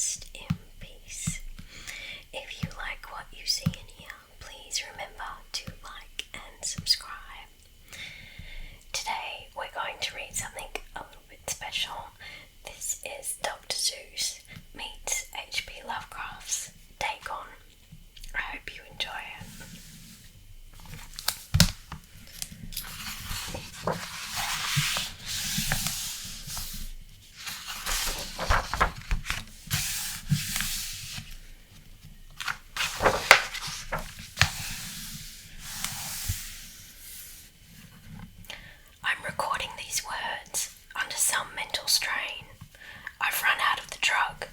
rest in peace. If you like what you see and hear, please remember to like and subscribe. Today we're going to read something a little bit special. This is Dr Seuss meets H.P. Lovecraft's Dagon. I hope you enjoy it. I'm recording these words under some mental strain. I've run out of the drug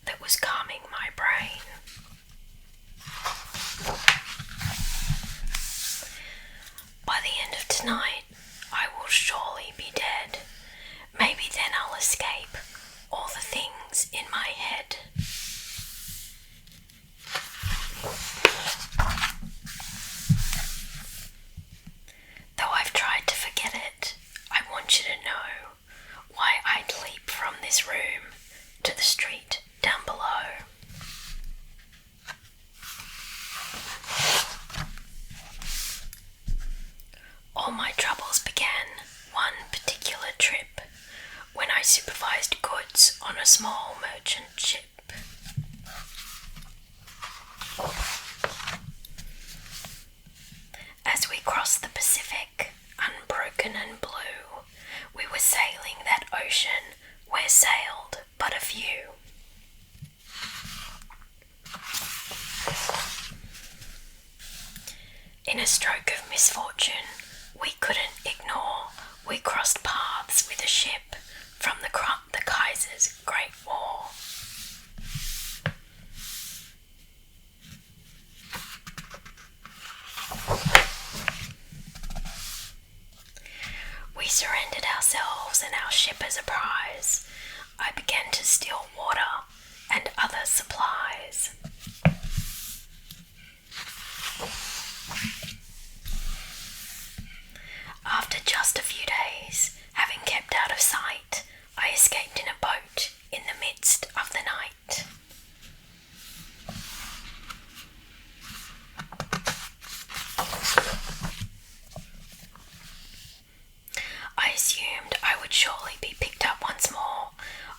that was calming my brain. By the end of tonight, I will surely be dead. Maybe then I'll escape all the things in my head. Though I've tried to forget it, I want you to know why I'd leap from this room to the street down below. All my troubles began one particular trip when I supervised goods on a small merchant ship. As we crossed the Pacific, unbroken and blue, we were sailing that ocean where sailed but a few. In a stroke of misfortune we couldn't ignore, we crossed paths with a ship from the Kaiser's Great War. We surrendered ourselves and our ship as a prize. I began to steal water and other supplies. After just a few days, having kept out of sight, I escaped in a boat in the midst of the night. I assumed I would surely be picked up once more,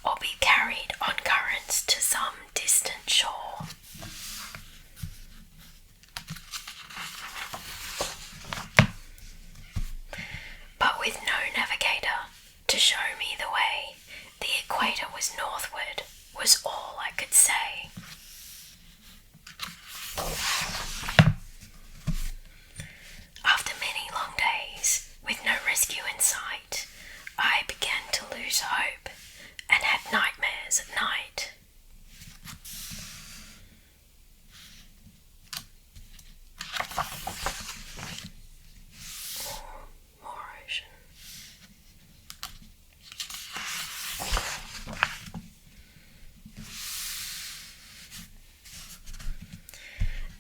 or be carried on currents to some distant shore. But with no navigator to show me the way, the equator was northward, was all I could say. After many long days, with no rescue in sight, I began to lose hope and had nightmares at night. More ocean.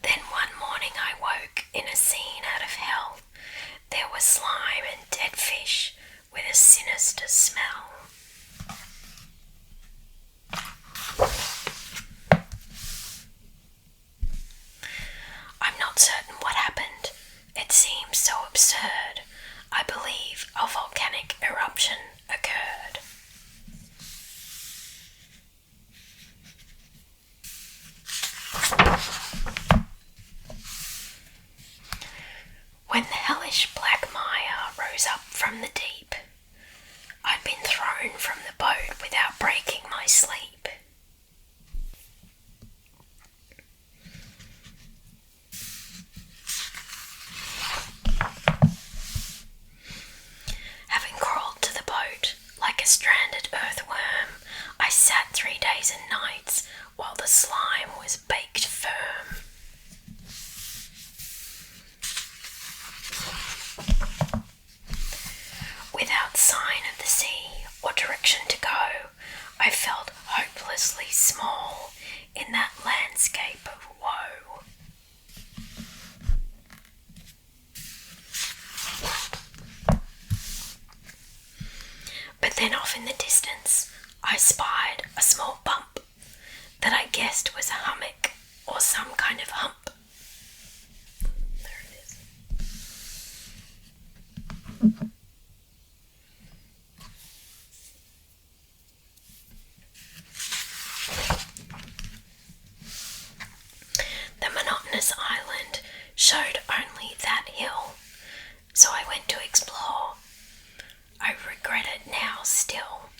Then one morning I woke in a scene out of hell. There was slime and dead fish with a sinister smell. I'm not certain what happened. It seems so absurd. I believe a volcanic eruption occurred. When the hellish black mire rose up from the deep, I'd been thrown from the boat without breaking my sleep. Having crawled to the boat like a stranded earthworm, I sat 3 days and nights while the slime was baked firm. Without sign of the sea or direction to go, I felt hopelessly small in that landscape of woe. But then off in the distance, I spied a small bump. that I guessed was a hummock or some kind of hump. There it is. The monotonous island showed only that hill, so I went to explore. I regret it now still.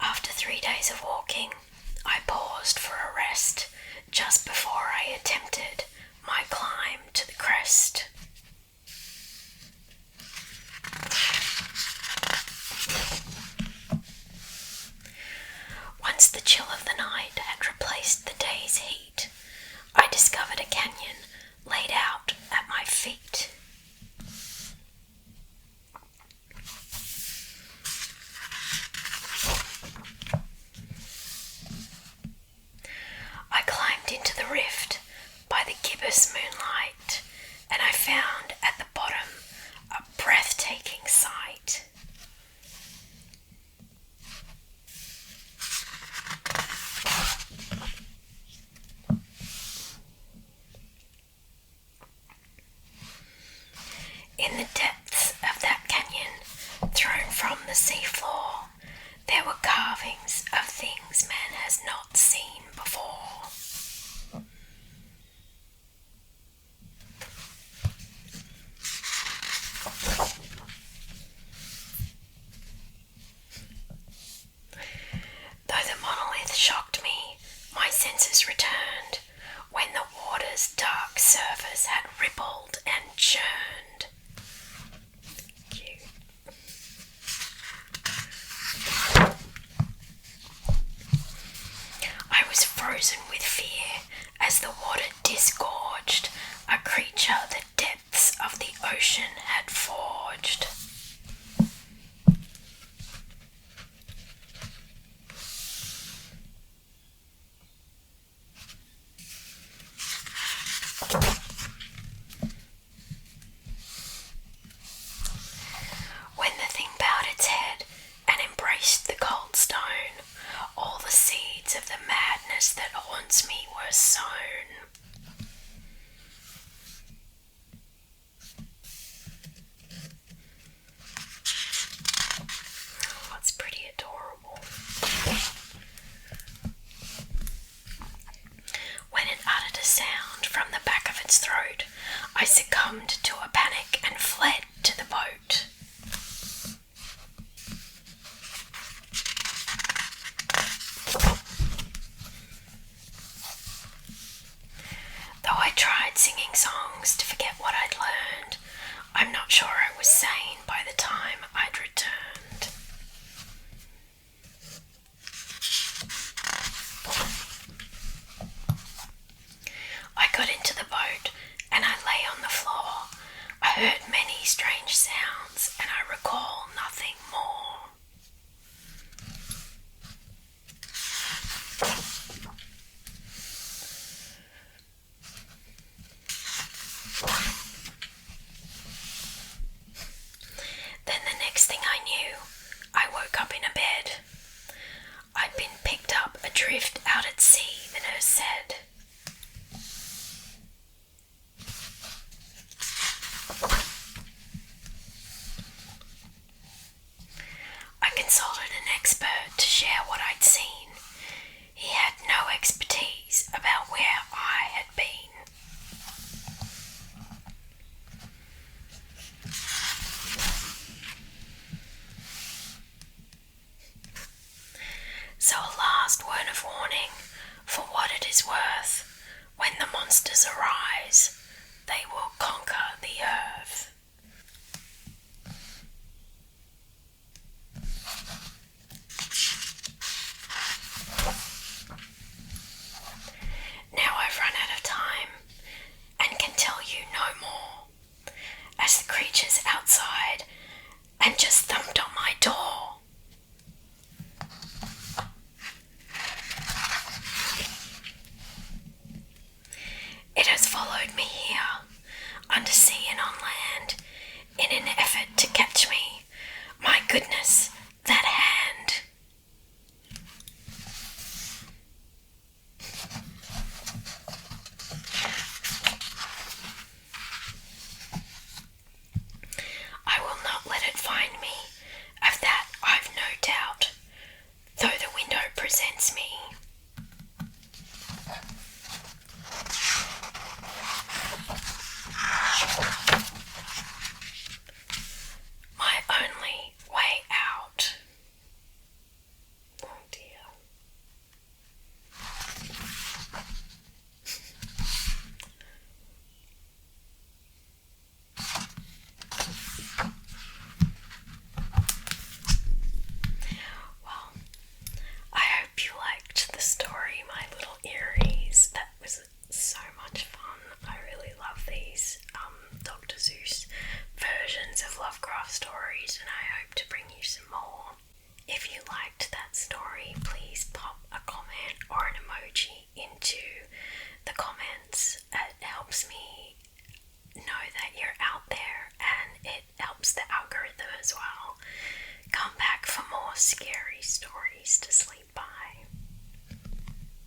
After 3 days of walking, I paused for a rest just before I attempted my climb to the crest. Once the chill of the night had replaced the day's heat, I discovered a canyon laid out at my feet. I climbed into the rift by the gibbous moonlight, and I found at the bottom a breathtaking sight. In the depths of that canyon, thrown from the seafloor, there were carvings of things man has not seen before. Though the monolith shocked me, my senses returned when the water's dark surface had rippled and churned. Cute. I was frozen with fear as the water disgorged a creature the depths of the ocean had forged. When the thing bowed its head and embraced the cold stone, all the seeds of the madness that haunts me were sown. Oh, it's pretty adorable. When it uttered a sound from the back of its throat, I succumbed to a panic and fled to the boat. Though I tried singing songs to forget what I'd learned, I'm not sure I was sane by the time I'd returned. I got into the boat and I lay on the floor. I heard many strange sounds and I recall nothing more. Then the next thing I knew, I woke up in a bed. I'd been picked up adrift out at sea, the nurse said. I consulted an expert to share what I'd seen. He had no expertise about where I had been. So a last word of warning, for what it is worth, when the monsters arise, they will conquer the earth. Now I've run out of time and can tell you no more, as the creatures outside and just thumped on my door. It has followed me here, undersea and on scary stories to sleep